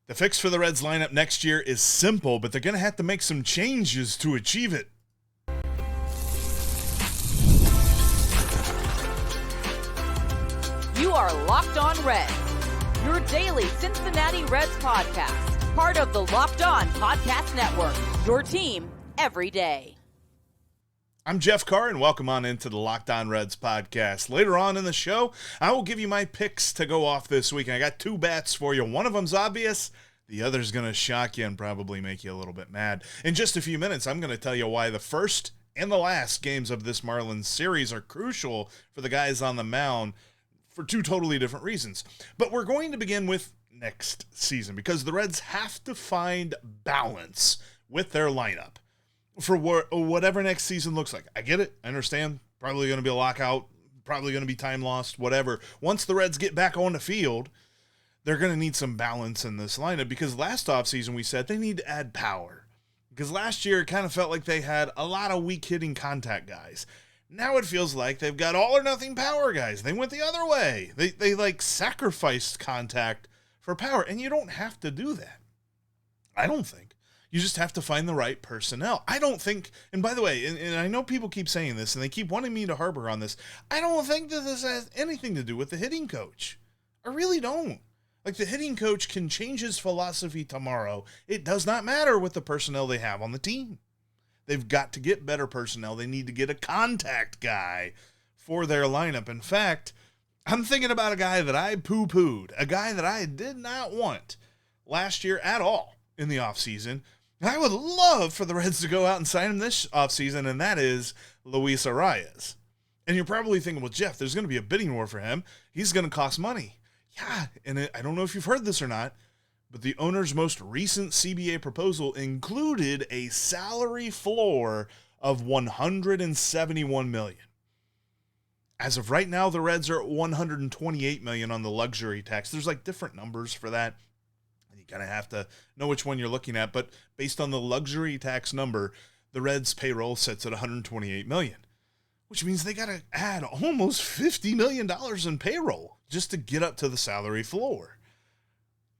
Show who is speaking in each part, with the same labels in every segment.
Speaker 1: The fix for the Reds lineup next year is simple, but they're going to have to make some changes to achieve it.
Speaker 2: You are Locked On Reds, your daily Cincinnati Reds podcast, part of the Locked On Podcast Network, your team every day.
Speaker 1: I'm Jeff Carr, and welcome on into the Locked On Reds podcast. Later on in the show, I will give you my picks to go off this week, and I got two bats for you. One of them's obvious. The other's going to shock you and probably make you a little bit mad. In just a few minutes, I'm going to tell you why the first and the last games of this Marlins series are crucial for the guys on the mound for two totally different reasons. But we're going to begin with next season because the Reds have to find balance with their lineup for whatever next season looks like. I get it. I understand. Probably going to be a lockout. Probably going to be time lost, whatever. Once the Reds get back on the field, they're going to need some balance in this lineup because last offseason we said they need to add power. Because last year it kind of felt like they had a lot of weak-hitting contact guys. Now it feels like they've got all-or-nothing power guys. They went the other way. They like sacrificed contact for power, and you don't have to do that. I don't think. You just have to find the right personnel. I don't think, and by the way, and I know people keep saying this, and they keep wanting me to harbor on this, I don't think that this has anything to do with the hitting coach. I really don't. Like, the hitting coach can change his philosophy tomorrow. It does not matter what the personnel they have on the team. They've got to get better personnel. They need to get a contact guy for their lineup. In fact, I'm thinking about a guy that I poo-pooed, a guy that I did not want last year at all in the offseason. I would love for the Reds to go out and sign him this offseason, and that is Luis Arraez. And you're probably thinking, well, Jeff, there's going to be a bidding war for him. He's going to cost money. Yeah, and I don't know if you've heard this or not, but the owner's most recent CBA proposal included a salary floor of $171 million. As of right now, the Reds are at $128 million on the luxury tax. There's like different numbers for that. You kind of have to know which one you're looking at, but based on the luxury tax number, the Reds' payroll sits at $128 million, which means they got to add almost $50 million in payroll just to get up to the salary floor.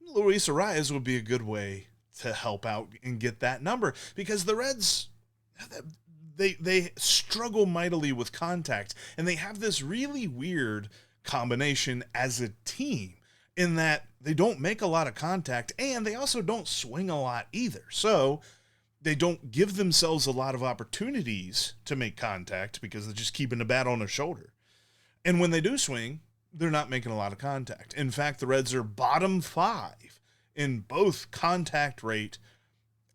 Speaker 1: Luis Arraez would be a good way to help out and get that number because the Reds, they struggle mightily with contact, and they have this really weird combination as a team in that they don't make a lot of contact, and they also don't swing a lot either. So they don't give themselves a lot of opportunities to make contact because they're just keeping the bat on their shoulder. And when they do swing, they're not making a lot of contact. In fact, the Reds are bottom 5 in both contact rate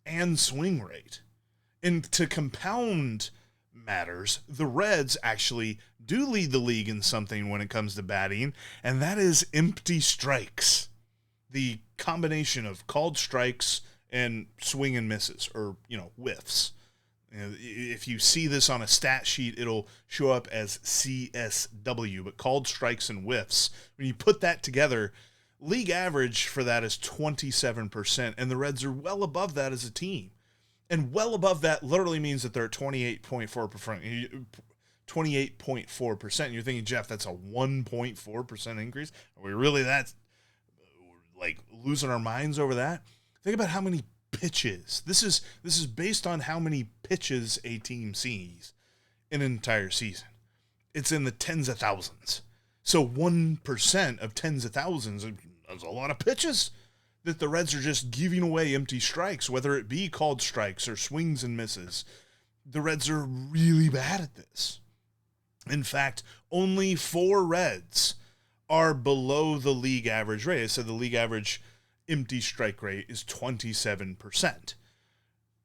Speaker 1: and swing rate. And to compound matters, the Reds actually do lead the league in something when it comes to batting, and that is empty strikes. The combination of called strikes and swing and misses, or, whiffs. If you see this on a stat sheet, it'll show up as CSW, but called strikes and whiffs. When you put that together, league average for that is 27%, and the Reds are well above that as a team. And well above that literally means that they're at 28.4%. 28.4%. And you're thinking, Jeff, that's a 1.4% increase? Are we really that, losing our minds over that? Think about how many pitches. This is based on how many pitches a team sees in an entire season. It's in the tens of thousands. So 1% of tens of thousands is a lot of pitches that the Reds are just giving away empty strikes, whether it be called strikes or swings and misses. The Reds are really bad at this. In fact, only 4 Reds are below the league average rate. I said the league average empty strike rate is 27%.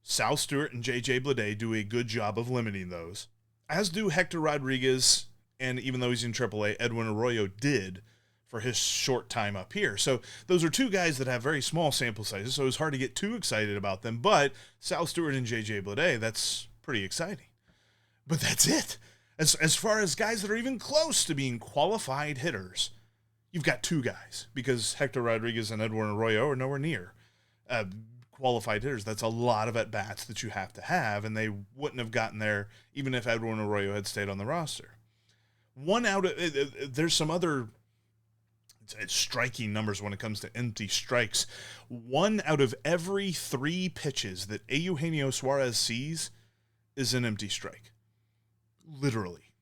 Speaker 1: Sal Stewart and J.J. Bleday do a good job of limiting those, as do Hector Rodriguez, and even though he's in AAA, Edwin Arroyo did for his short time up here. So those are 2 guys that have very small sample sizes, so it's hard to get too excited about them. But Sal Stewart and J.J. Bleday, that's pretty exciting. But that's it. As far as guys that are even close to being qualified hitters, you've got 2 guys, because Hector Rodriguez and Edwin Arroyo are nowhere near qualified hitters. That's a lot of at-bats that you have to have, and they wouldn't have gotten there even if Edwin Arroyo had stayed on the roster. There's some other it's striking numbers when it comes to empty strikes. 1 out of every 3 pitches that Eugenio Suarez sees is an empty strike. Literally.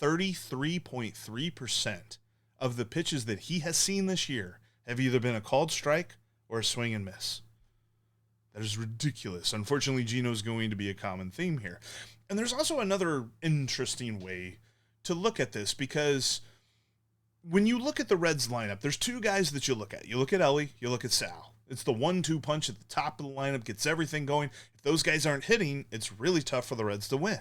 Speaker 1: 33.3% of the pitches that he has seen this year have either been a called strike or a swing and miss. That is ridiculous. Unfortunately, Gino's going to be a common theme here. And there's also another interesting way to look at this, because when you look at the Reds lineup, there's 2 guys that you look at. You look at Elly, you look at Sal. It's the 1-2 punch at the top of the lineup, gets everything going. If those guys aren't hitting, it's really tough for the Reds to win.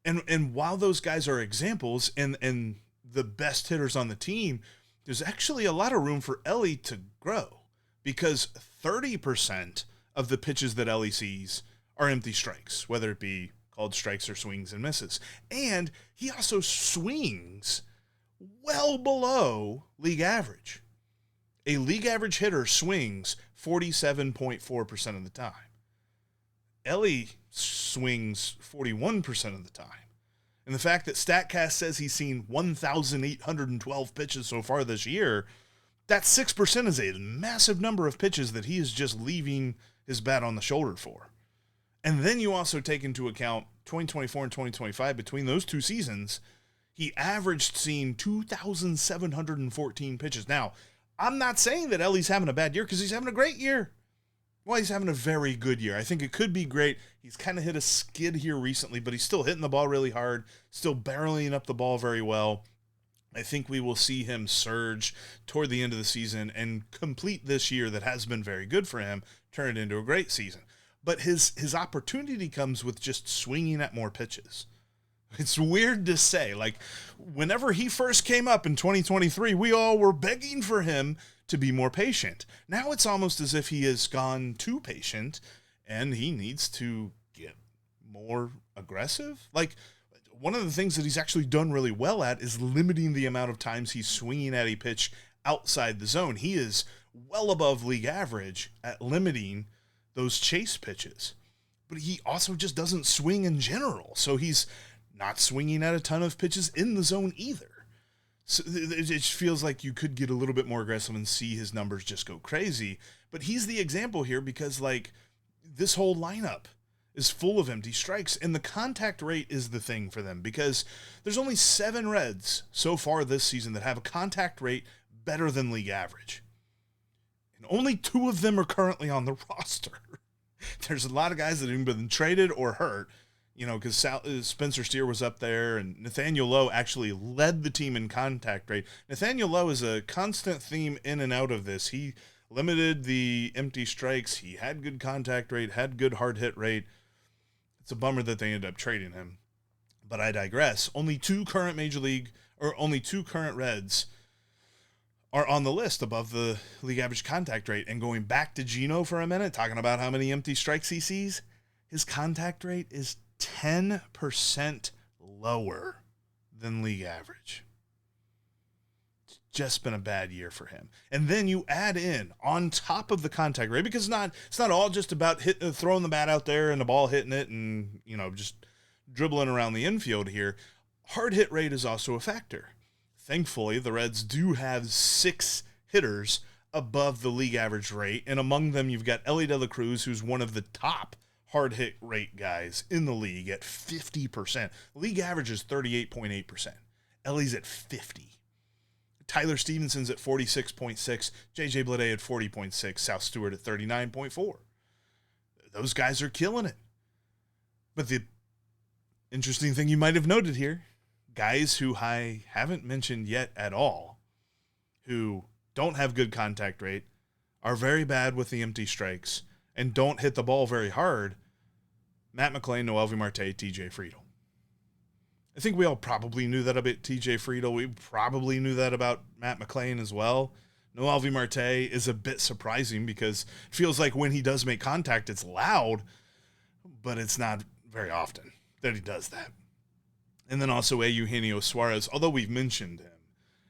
Speaker 1: And while those guys are examples and the best hitters on the team, there's actually a lot of room for Elly to grow, because 30% of the pitches that Elly sees are empty strikes, whether it be called strikes or swings and misses. And he also swings well below league average. A league average hitter swings 47.4% of the time. Elly swings 41% of the time. And the fact that StatCast says he's seen 1,812 pitches so far this year, that 6% is a massive number of pitches that he is just leaving his bat on the shoulder for. And then you also take into account 2024 and 2025, between those 2 seasons, he averaged seeing 2,714 pitches. Now, I'm not saying that Elly's having a bad year, because he's having a great year. Well, he's having a very good year. I think it could be great. He's kind of hit a skid here recently, but he's still hitting the ball really hard, still barreling up the ball very well. I think we will see him surge toward the end of the season and complete this year that has been very good for him, turn it into a great season. But his opportunity comes with just swinging at more pitches. It's weird to say. Like, whenever he first came up in 2023, we all were begging for him to be more patient. Now it's almost as if he has gone too patient and he needs to get more aggressive. Like, one of the things that he's actually done really well at is limiting the amount of times he's swinging at a pitch outside the zone. He is well above league average at limiting those chase pitches. But he also just doesn't swing in general. So he's not swinging at a ton of pitches in the zone either. So it just feels like you could get a little bit more aggressive and see his numbers just go crazy. But he's the example here, because, like, this whole lineup is full of empty strikes, and the contact rate is the thing for them, because there's only 7 Reds so far this season that have a contact rate better than league average. And only 2 of them are currently on the roster. There's a lot of guys that have been traded or hurt, you know, because Spencer Steer was up there, and Nathaniel Lowe actually led the team in contact rate. Nathaniel Lowe is a constant theme in and out of this. He limited the empty strikes. He had good contact rate, had good hard hit rate. It's a bummer that they ended up trading him, but I digress. Only 2 current Reds are on the list above the league average contact rate. And going back to Gino for a minute, talking about how many empty strikes he sees, his contact rate is 10% lower than league average. It's just been a bad year for him. And then you add in on top of the contact rate, because it's not all just about throwing the bat out there and the ball hitting it and, you know, just dribbling around the infield here. Hard hit rate is also a factor. Thankfully, the Reds do have 6 hitters above the league average rate, and among them you've got Elly de la Cruz, who's one of the top hard hit rate guys in the league at 50%. League average is 38.8%. Elly's at 50. Tyler Stevenson's at 46.6. JJ Bleday at 40.6. South Stewart at 39.4. Those guys are killing it. But the interesting thing you might have noted here, guys who I haven't mentioned yet at all, who don't have good contact rate, are very bad with the empty strikes, and don't hit the ball very hard, Matt McLain, Noelvi Marte, TJ Friedl. I think we all probably knew that about TJ Friedl. We probably knew that about Matt McLain as well. Noelvi Marte is a bit surprising, because it feels like when he does make contact, it's loud, but it's not very often that he does that. And then also Eugenio Suarez, although we've mentioned him,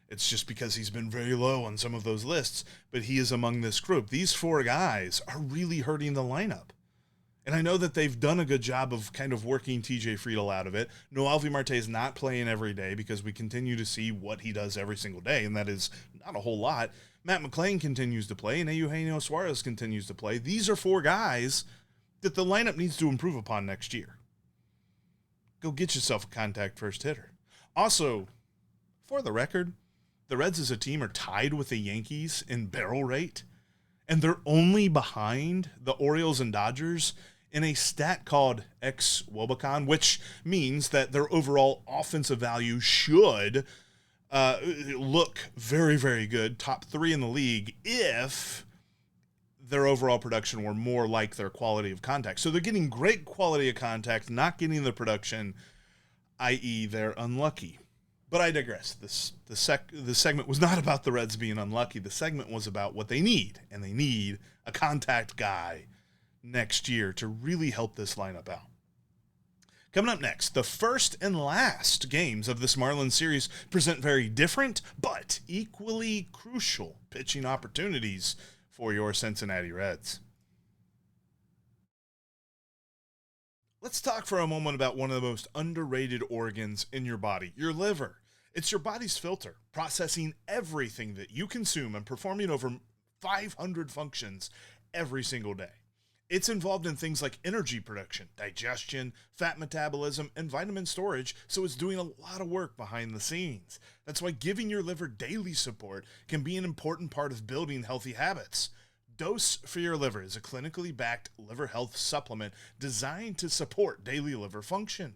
Speaker 1: it's just because he's been very low on some of those lists, but he is among this group. These 4 guys are really hurting the lineup. And I know that they've done a good job of kind of working TJ Friedl out of it. Noelvi Marte is not playing every day because we continue to see what he does every single day, and that is not a whole lot. Matt McLain continues to play, and Eugenio Suarez continues to play. These are four guys that the lineup needs to improve upon next year. Go get yourself a contact first hitter. Also, for the record, the Reds as a team are tied with the Yankees in barrel rate, and they're only behind the Orioles and Dodgers in a stat called ex-Wobacon, which means that their overall offensive value should look very, very good, top 3 in the league, if their overall production were more like their quality of contact. So they're getting great quality of contact, not getting the production, i.e. they're unlucky. But I digress. The segment was not about the Reds being unlucky. The segment was about what they need, and they need a contact guy next year to really help this lineup out. Coming up next, the first and last games of this Marlins series present very different but equally crucial pitching opportunities for your Cincinnati Reds. Let's talk for a moment about one of the most underrated organs in your body, your liver. It's your body's filter, processing everything that you consume and performing over 500 functions every single day. It's involved in things like energy production, digestion, fat metabolism, and vitamin storage, so it's doing a lot of work behind the scenes. That's why giving your liver daily support can be an important part of building healthy habits. Dose for Your Liver is a clinically backed liver health supplement designed to support daily liver function.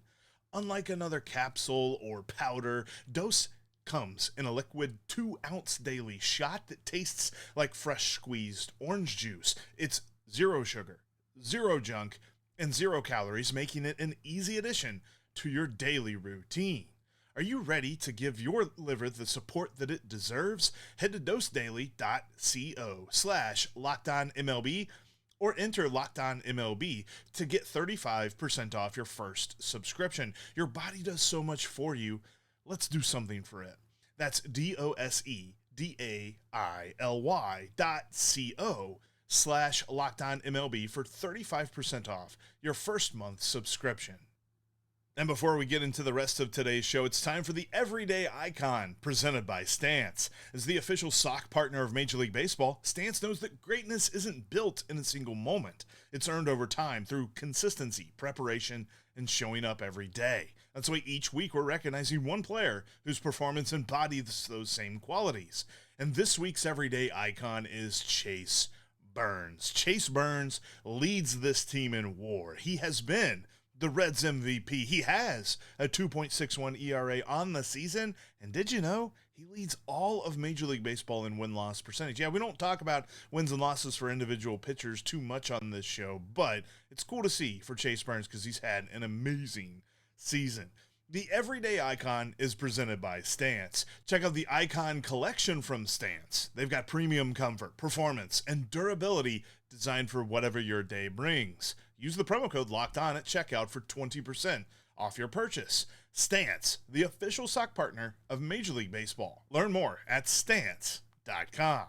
Speaker 1: Unlike another capsule or powder, Dose comes in a liquid 2-ounce daily shot that tastes like fresh squeezed orange juice. It's 0 sugar, 0 junk, and 0 calories, making it an easy addition to your daily routine. Are you ready to give your liver the support that it deserves? Head to dosedaily.co/LockedOnMLB or enter LockedOnMLB to get 35% off your first subscription. Your body does so much for you. Let's do something for it. That's dosedaily.co/LockedOnMLB for 35% off your first month subscription. And before we get into the rest of today's show, it's time for the Everyday Icon, presented by Stance. As the official sock partner of Major League Baseball, Stance knows that greatness isn't built in a single moment. It's earned over time through consistency, preparation, and showing up every day. That's why each week we're recognizing one player whose performance embodies those same qualities. And this week's Everyday Icon is Chase Burns. Chase Burns leads this team in WAR. He has been the Reds MVP. He has a 2.61 ERA on the season. And did you know he leads all of Major League Baseball in win-loss percentage? Yeah, we don't talk about wins and losses for individual pitchers too much on this show, but it's cool to see for Chase Burns because he's had an amazing season. The Everyday Icon is presented by Stance. Check out the Icon collection from Stance. They've got premium comfort, performance, and durability designed for whatever your day brings. Use the promo code LOCKEDON at checkout for 20% off your purchase. Stance, the official sock partner of Major League Baseball. Learn more at stance.com.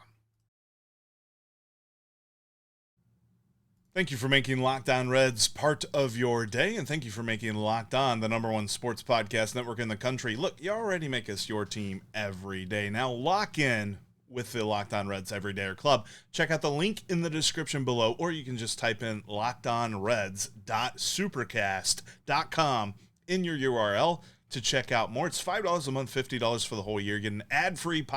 Speaker 1: Thank you for making Locked On Reds part of your day, and thank you for making Locked On the #1 sports podcast network in the country. Look, you already make us your team every day. Now lock in with the Locked On Reds Everydayer Club. Check out the link in the description below, or you can just type in lockedonreds.supercast.com in your URL to check out more. It's $5 a month, $50 for the whole year. Get an ad-free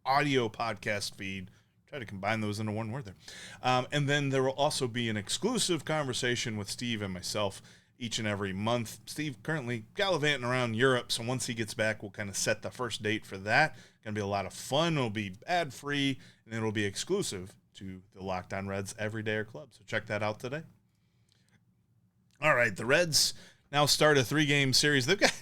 Speaker 1: audio podcast feed. Try to combine those into one word there. And then there will also be an exclusive conversation with Steve and myself each and every month. Steve currently gallivanting around Europe, so once he gets back, we'll kind of set the first date for that. Going to be a lot of fun. It'll be ad-free, and it'll be exclusive to the Locked On Reds Everydayer Club. So check that out today. All right, the Reds now start a 3-game series. They've got,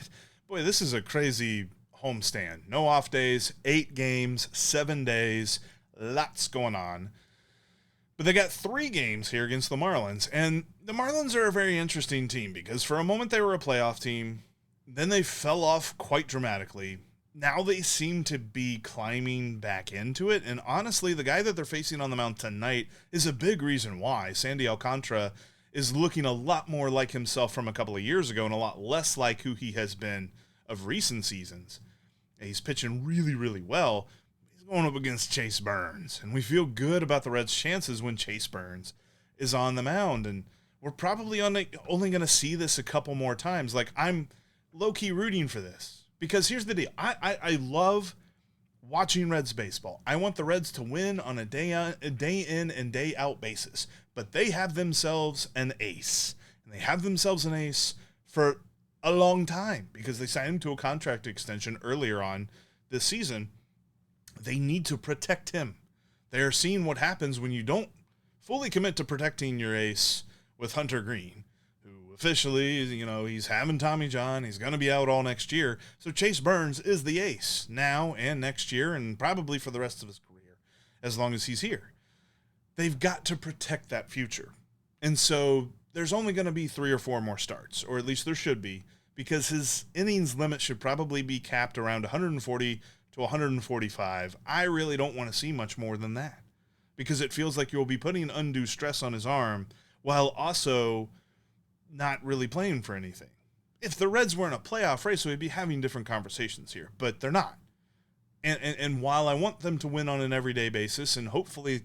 Speaker 1: boy, this is a crazy homestand. No off days, 8 games, 7 days, lots going on. But they got 3 games here against the Marlins, and the Marlins are a very interesting team because for a moment they were a playoff team, then they fell off quite dramatically. Now they seem to be climbing back into it, and honestly, the guy that they're facing on the mound tonight is a big reason why. Sandy Alcantara is looking a lot more like himself from a couple of years ago and a lot less like who he has been of recent seasons. He's pitching really, really well. He's going up against Chase Burns, and we feel good about the Reds' chances when Chase Burns is on the mound, and we're probably only going to see this a couple more times. Like, I'm low-key rooting for this, because here's the deal. I love watching Reds baseball. I want the Reds to win on a day in and day out basis, but they have themselves an ace, and they have themselves an ace for a long time because they signed him to a contract extension earlier on this season. They need to protect him. They are seeing what happens when you don't fully commit to protecting your ace with Hunter Green, who officially, he's having Tommy John. He's going to be out all next year. So Chase Burns is the ace now and next year and probably for the rest of his career, as long as he's here. They've got to protect that future. And so there's only going to be 3 or 4 more starts, or at least there should be, because his innings limit should probably be capped around 140 to 145. I really don't want to see much more than that, because it feels like you'll be putting undue stress on his arm while also not really playing for anything. If the Reds were in a playoff race, we'd be having different conversations here, but they're not. And while I want them to win on an everyday basis and hopefully,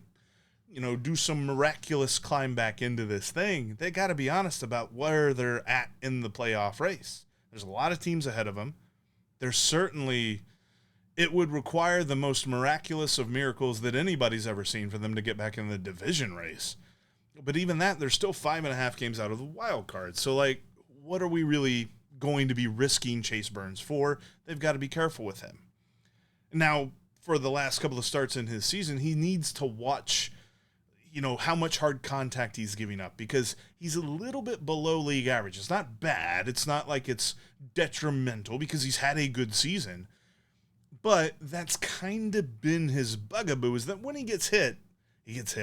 Speaker 1: do some miraculous climb back into this thing, they got to be honest about where they're at in the playoff race. There's a lot of teams ahead of them. It would require the most miraculous of miracles that anybody's ever seen for them to get back in the division race. But even that, they're still 5.5 games out of the wild card. So, what are we really going to be risking Chase Burns for? They've got to be careful with him. Now, for the last couple of starts in his season, he needs to watch how much hard contact he's giving up, because he's a little bit below league average. It's not bad. It's not like it's detrimental, because he's had a good season. But that's kind of been his bugaboo, is that when he gets hit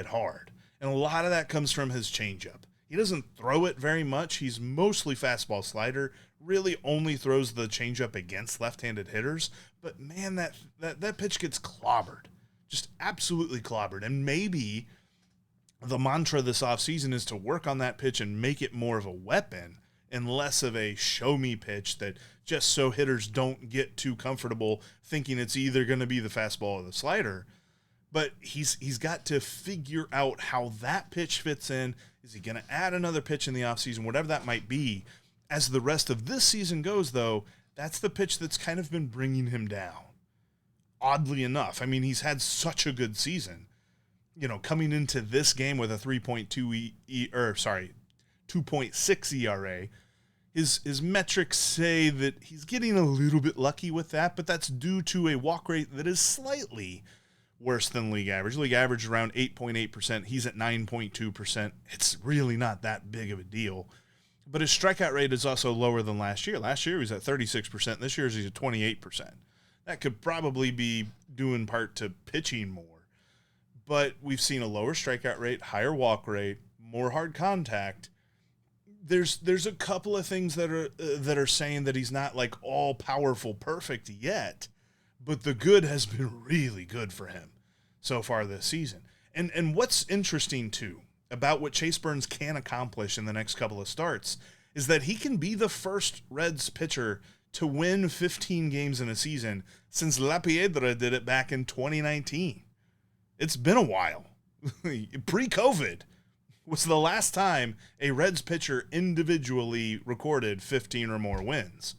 Speaker 1: hard. And a lot of that comes from his changeup. He doesn't throw it very much. He's mostly fastball slider, really only throws the changeup against left-handed hitters. But man, that pitch gets clobbered, just absolutely clobbered. And maybe the mantra this offseason is to work on that pitch and make it more of a weapon and less of a show-me pitch, that just so hitters don't get too comfortable thinking it's either going to be the fastball or the slider. But he's got to figure out how that pitch fits in. Is he going to add another pitch in the offseason, whatever that might be? As the rest of this season goes, though, that's the pitch that's kind of been bringing him down. Oddly enough. I mean, he's had such a good season. Coming into this game with a 2.6 ERA, his metrics say that he's getting a little bit lucky with that, but that's due to a walk rate that is slightly worse than league average. League average around 8.8%. He's at 9.2%. It's really not that big of a deal. But his strikeout rate is also lower than last year. Last year he was at 36%. This year he's at 28%. That could probably be due in part to pitching more. But we've seen a lower strikeout rate, higher walk rate, more hard contact. There's a couple of things that are saying that he's not like all powerful perfect yet, but the good has been really good for him so far this season. And what's interesting too about what Chase Burns can accomplish in the next couple of starts is that he can be the first Reds pitcher to win 15 games in a season since La Piedra did it back in 2019. It's been a while. Pre-COVID was the last time a Reds pitcher individually recorded 15 or more wins.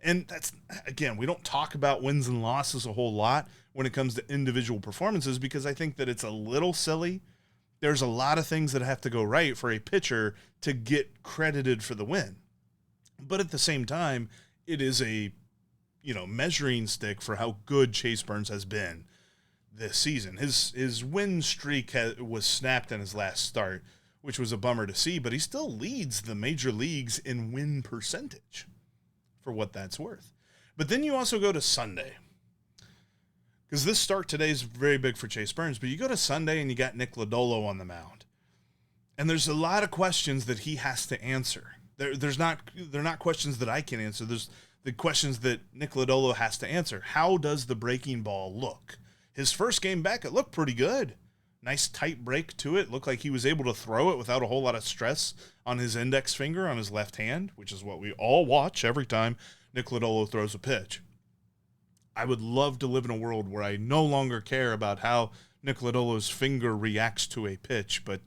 Speaker 1: And that's, again, we don't talk about wins and losses a whole lot when it comes to individual performances, because I think that it's a little silly. There's a lot of things that have to go right for a pitcher to get credited for the win. But at the same time, it is a, measuring stick for how good Chase Burns has been this season. His win streak was snapped in his last start, which was a bummer to see, but he still leads the major leagues in win percentage, for what that's worth. But then you also go to Sunday, because this start today is very big for Chase Burns, but you go to Sunday and you got Nick Lodolo on the mound, and there's a lot of questions that he has to answer. They're not questions that I can answer. There's the questions that Nick Lodolo has to answer. How does the breaking ball look? His first game back, it looked pretty good. Nice tight break to it. Looked like he was able to throw it without a whole lot of stress on his index finger on his left hand, which is what we all watch every time Nick Lodolo throws a pitch. I would love to live in a world where I no longer care about how Nick Lodolo's finger reacts to a pitch, but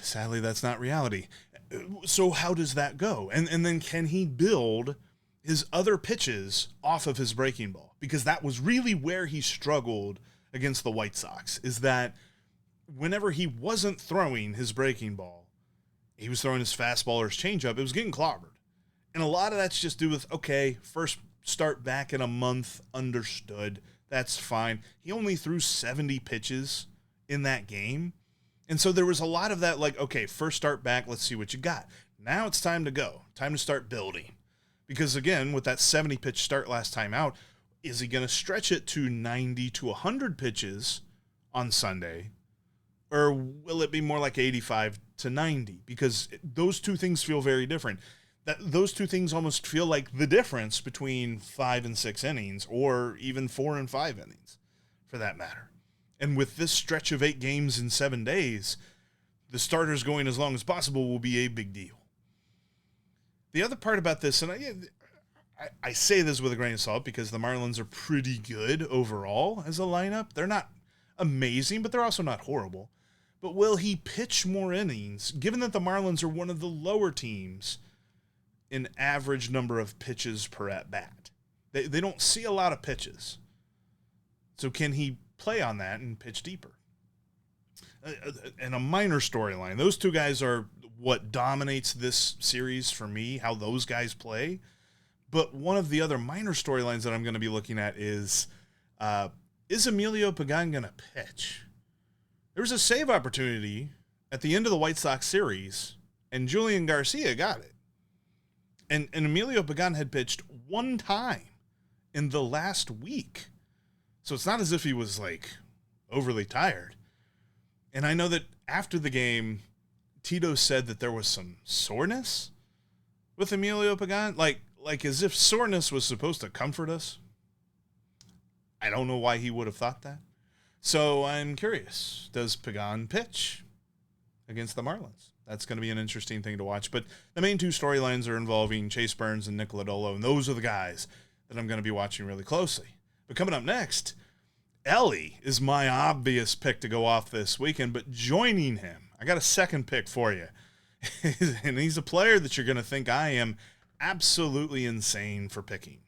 Speaker 1: sadly that's not reality. So how does that go? And then can he build his other pitches off of his breaking ball? Because that was really where he struggled against the White Sox, is that whenever he wasn't throwing his breaking ball, he was throwing his fastball or his changeup, it was getting clobbered. And a lot of that's just due with, okay, first start back in a month, understood, that's fine. He only threw 70 pitches in that game. And so there was a lot of that, like, okay, first start back, let's see what you got. Now it's time to go, time to start building. Because again, with that 70 pitch start last time out, is he going to stretch it to 90 to 100 pitches on Sunday? Or will it be more like 85 to 90? Because those two things feel very different. Those two things almost feel like the difference between 5 and 6 innings, or even 4 and 5 innings, for that matter. And with this stretch of 8 games in 7 days, the starters going as long as possible will be a big deal. The other part about this, and I say this with a grain of salt because the Marlins are pretty good overall as a lineup. They're not amazing, but they're also not horrible. But will he pitch more innings, given that the Marlins are one of the lower teams in average number of pitches per at-bat? They don't see a lot of pitches. So can he play on that and pitch deeper? And a minor storyline, those two guys are what dominates this series for me, how those guys play. But one of the other minor storylines that I'm going to be looking at is Emilio Pagán going to pitch? There was a save opportunity at the end of the White Sox series, and Julian Garcia got it. And Emilio Pagán had pitched one time in the last week. So it's not as if he was, like, overly tired. And I know that after the game, Tito said that there was some soreness with Emilio Pagán. Like as if soreness was supposed to comfort us. I don't know why he would have thought that. So I'm curious, does Pagán pitch against the Marlins? That's going to be an interesting thing to watch. But the main two storylines are involving Chase Burns and Nick Lodolo, and those are the guys that I'm going to be watching really closely. But coming up next, Elly is my obvious pick to go off this weekend, but joining him, I got a second pick for you. And he's a player that you're going to think I am absolutely insane for picking.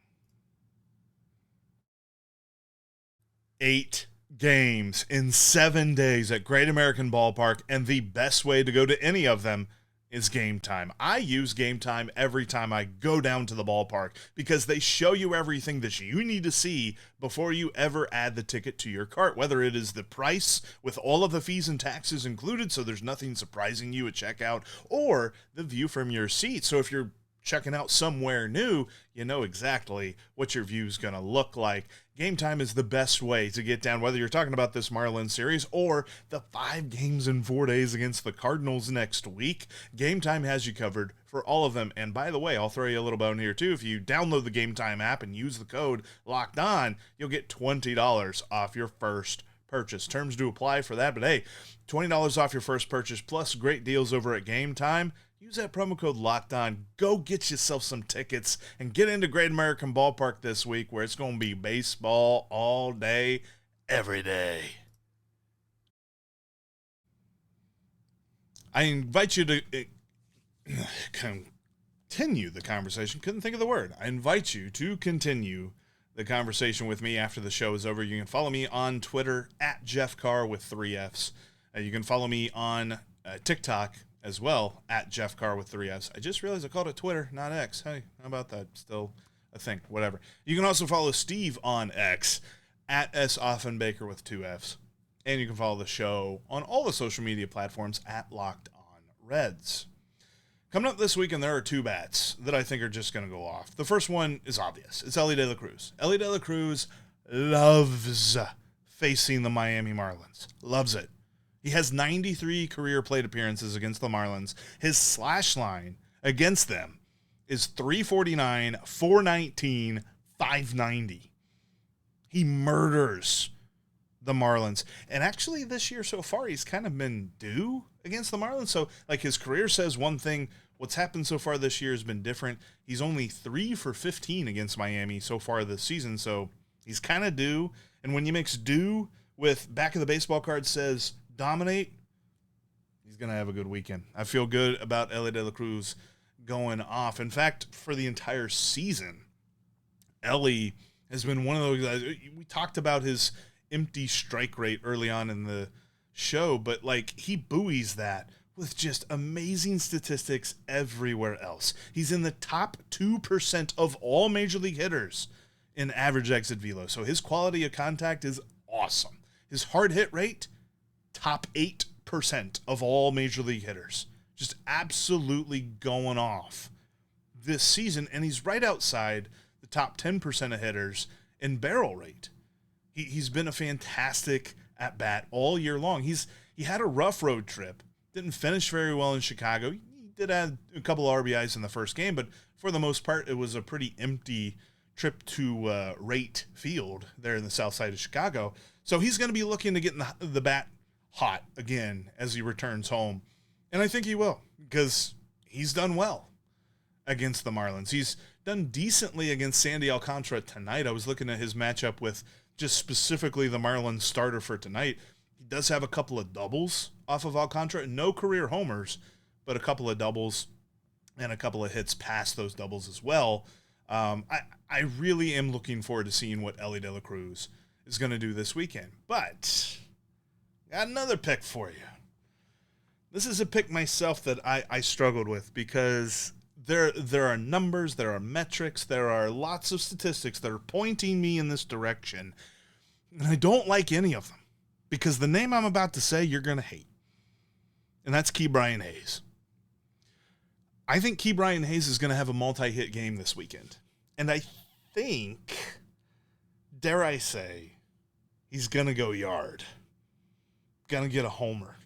Speaker 1: 8 games in 7 days at Great American Ballpark, and the best way to go to any of them is Game Time. I use Game Time every time I go down to the ballpark because they show you everything that you need to see before you ever add the ticket to your cart, whether it is the price with all of the fees and taxes included, so there's nothing surprising you at checkout, or the view from your seat. So if you're checking out somewhere new, you know exactly what your view is going to look like. Game Time is the best way to get down, whether you're talking about this Marlins series or the 5 games in 4 days against the Cardinals next week. Game Time has you covered for all of them. And by the way, I'll throw you a little bone here too. If you download the Game Time app and use the code Locked On, you'll get $20 off your first purchase. Terms do apply for that, but hey, $20 off your first purchase plus great deals over at Game Time. Use that promo code Locked On. Go get yourself some tickets and get into Great American Ballpark this week, where it's going to be baseball all day, every day. I invite you to continue the conversation. Couldn't think of the word. I invite you to continue the conversation with me after the show is over. You can follow me on Twitter at Jeff Carr with 3 Fs. You can follow me on TikTok as well, at Jeff Carr with 3 Fs. I just realized I called it Twitter, not X. Hey, how about that? Still a thing. Whatever. You can also follow Steve on X, at S. Offenbaker with 2 Fs. And you can follow the show on all the social media platforms at Locked On Reds. Coming up this weekend, there are 2 bats that I think are just going to go off. The first one is obvious. It's Elly De La Cruz. Elly De La Cruz loves facing the Miami Marlins. Loves it. He has 93 career plate appearances against the Marlins. His slash line against them is 349, 419, 590. He murders the Marlins. And actually this year so far, he's kind of been due against the Marlins. So, like, his career says one thing. What's happened so far this year has been different. He's only 3 for 15 against Miami so far this season. So he's kind of due. And when you mix due with back of the baseball card says dominate, he's going to have a good weekend. I feel good about Elly de la Cruz going off. In fact, for the entire season, Elly has been one of those guys. We talked about his empty strike rate early on in the show, but like he buoys that with just amazing statistics everywhere else. He's in the top 2% of all major league hitters in average exit velo. So his quality of contact is awesome. His hard hit rate, top 8% of all major league hitters. Just absolutely going off this season. And he's right outside the top 10% of hitters in barrel rate. He's been a fantastic at bat all year long. He had a rough road trip. Didn't finish very well in Chicago. He did add a couple of RBIs in the first game, but for the most part, it was a pretty empty trip to Rate Field there in the south side of Chicago. So he's going to be looking to get in the bat hot again as he returns home. And I think he will, because he's done well against the Marlins. He's done decently against Sandy Alcantara tonight. I was looking at his matchup with just specifically the Marlins starter for tonight. He does have a couple of doubles off of Alcantara. No career homers, but a couple of doubles and a couple of hits past those doubles as well. I really am looking forward to seeing what Elly de la Cruz is going to do this weekend. But got another pick for you. This is a pick myself that I struggled with because there are numbers, there are metrics, there are lots of statistics that are pointing me in this direction. And I don't like any of them because the name I'm about to say you're going to hate. And that's Ke'Bryan Hayes. I think Ke'Bryan Hayes is going to have a multi-hit game this weekend. And I think, dare I say, he's going to go yard. Going to get a homer.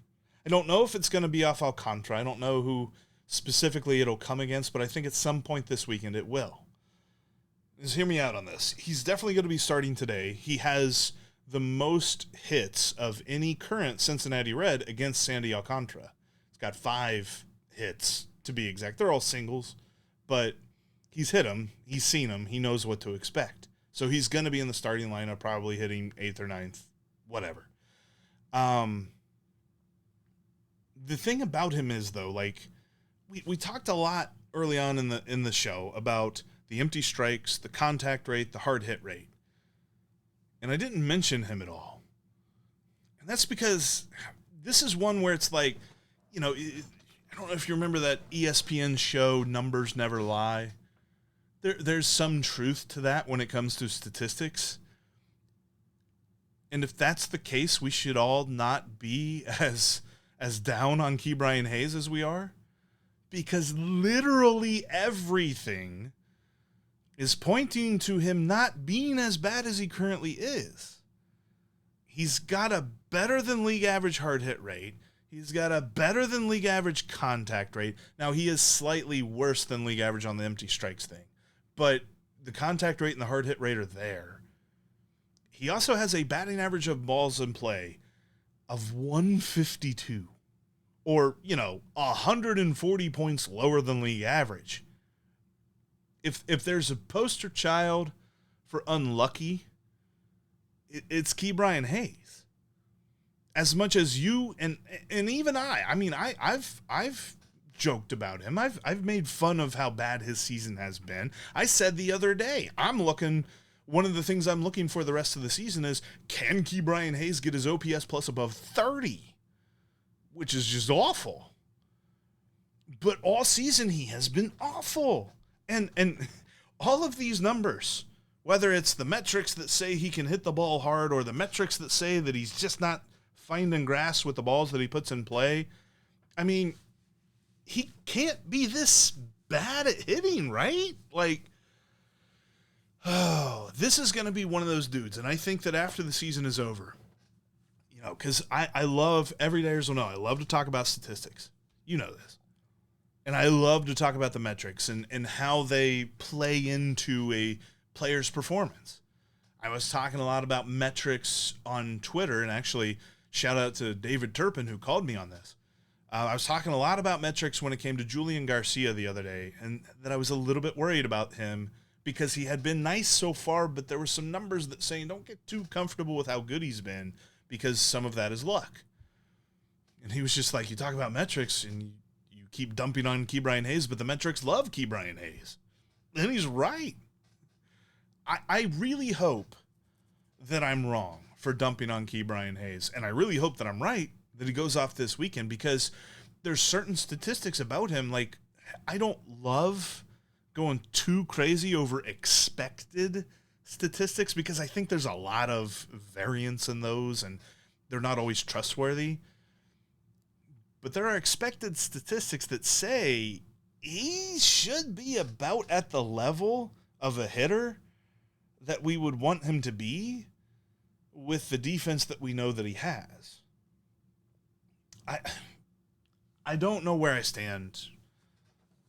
Speaker 1: I don't know if it's going to be off Alcantara. I don't know who specifically it'll come against, but I think at some point this weekend it will. Just hear me out on this. He's definitely going to be starting today. He has the most hits of any current Cincinnati Red against Sandy Alcantara. He's got 5 hits, to be exact. They're all singles, but he's hit them. He's seen them. He knows what to expect. So he's going to be in the starting lineup, probably hitting 8th or 9th, whatever. The thing about him is, though, like, we talked a lot early on in the show about the empty strikes, the contact rate, the hard hit rate. And I didn't mention him at all. And that's because this is one where it's like, you know, I don't know if you remember that ESPN show, Numbers Never Lie. There's some truth to that when it comes to statistics. And if that's the case, we should all not be as down on Ke'Bryan Hayes as we are. Because literally everything is pointing to him not being as bad as he currently is. He's got a better than league average hard hit rate. He's got a better than league average contact rate. Now, he is slightly worse than league average on the empty strikes thing, but the contact rate and the hard hit rate are there. He also has a batting average of balls in play of 152, or, 140 points lower than league average. If there's a poster child for unlucky, it's Ke'Bryan Hayes. As much as you and even I've joked about him. I've made fun of how bad his season has been. I said the other day, one of the things I'm looking for the rest of the season is, can Ke'Bryan Hayes get his OPS plus above 30? Which is just awful. But all season he has been awful. And all of these numbers, whether it's the metrics that say he can hit the ball hard or the metrics that say that he's just not finding grass with the balls that he puts in play, I mean, he can't be this bad at hitting, right? Like, this is going to be one of those dudes. And I think that after the season is over, because I love, everydayers will know, I love to talk about statistics. You know this. And I love to talk about the metrics and how they play into a player's performance. I was talking a lot about metrics on Twitter, and actually shout out to David Turpin who called me on this. I was talking a lot about metrics when it came to Julian Garcia the other day, and that I was a little bit worried about him because he had been nice so far, but there were some numbers that saying don't get too comfortable with how good he's been because some of that is luck. And he was just like, you talk about metrics and you keep dumping on Ke'Bryan Hayes, but the metrics love Ke'Bryan Hayes. And he's right. I really hope that I'm wrong for dumping on Ke'Bryan Hayes, and I really hope that I'm right that he goes off this weekend because there's certain statistics about him. Like, I don't love going too crazy over expected statistics because I think there's a lot of variance in those, and they're not always trustworthy. But there are expected statistics that say he should be about at the level of a hitter that we would want him to be with the defense that we know that he has. I don't know where I stand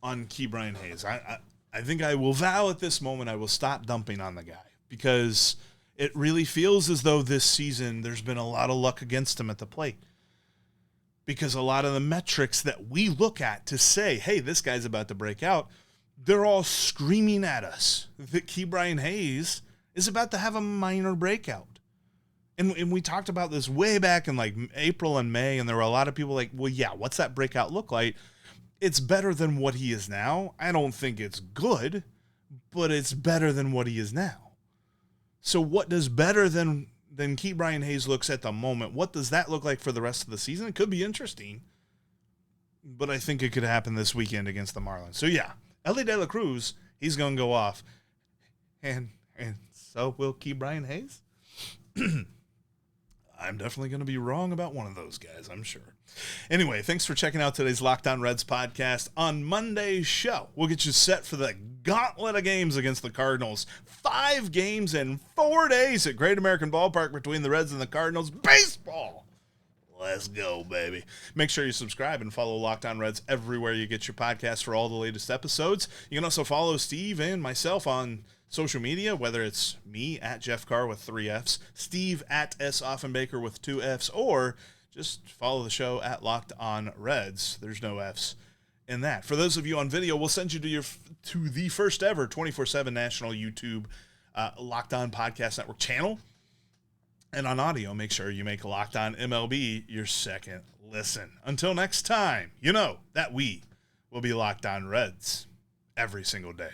Speaker 1: on Ke'Bryan Hayes. I think I will vow at this moment I will stop dumping on the guy because it really feels as though this season there's been a lot of luck against him at the plate. Because a lot of the metrics that we look at to say, hey, this guy's about to break out, they're all screaming at us that Ke'Bryan Hayes is about to have a minor breakout. And we talked about this way back in like April and May, and there were a lot of people like, well, yeah, what's that breakout look like? It's better than what he is now. I don't think it's good, but it's better than what he is now. So what does better than Ke'Bryan Hayes looks at the moment? What does that look like for the rest of the season? It could be interesting, but I think it could happen this weekend against the Marlins. So yeah, Elly De La Cruz, he's going to go off, and so will Ke'Bryan Hayes. I'm definitely going to be wrong about one of those guys, I'm sure. Anyway, thanks for checking out today's Locked On Reds podcast. On Monday's show, we'll get you set for the gauntlet of games against the Cardinals. 5 games in 4 days at Great American Ballpark between the Reds and the Cardinals. Baseball! Let's go, baby. Make sure you subscribe and follow Locked On Reds everywhere you get your podcasts for all the latest episodes. You can also follow Steve and myself on social media, whether it's me at Jeff Carr with 3 Fs, Steve at S. Offenbaker with 2 Fs, or just follow the show at Locked On Reds. There's no Fs in that. For those of you on video, we'll send you to the first ever 24/7 national YouTube Locked On Podcast Network channel. And on audio, make sure you make Locked On MLB your second listen. Until next time, you know that we will be Locked On Reds every single day.